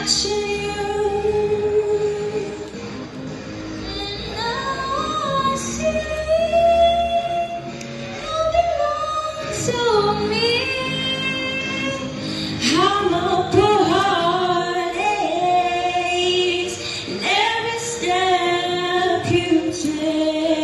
watching you, and now I see you belong to me. I'm up for heartaches in every step you take.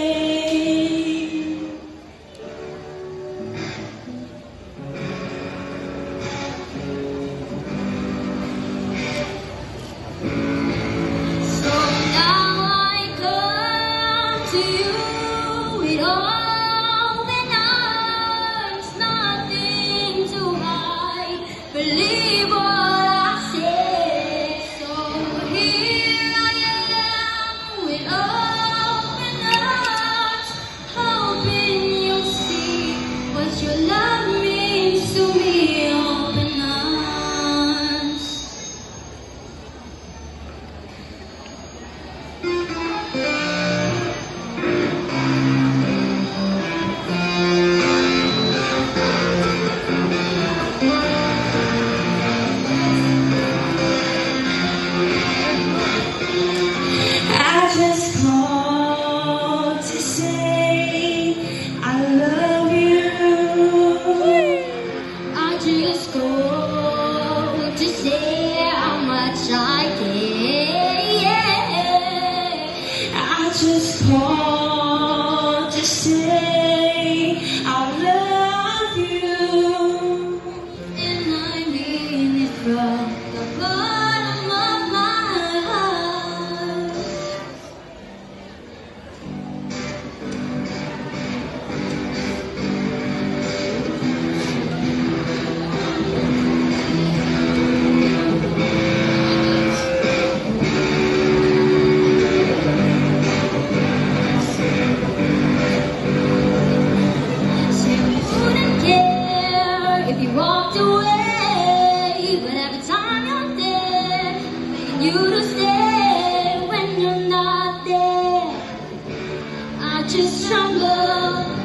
So now I come to you with open arms, nothing to hide. Believe what I say. So here I am with open arms, hoping you'll see what your love means to me. Open arms. I just called to say I love you. I just called to say how much I care. I just called to say I love you, and I mean it from the bottom of my heart. If you walked away, but every time you're there, begging you to stay when you're not there, I just tremble.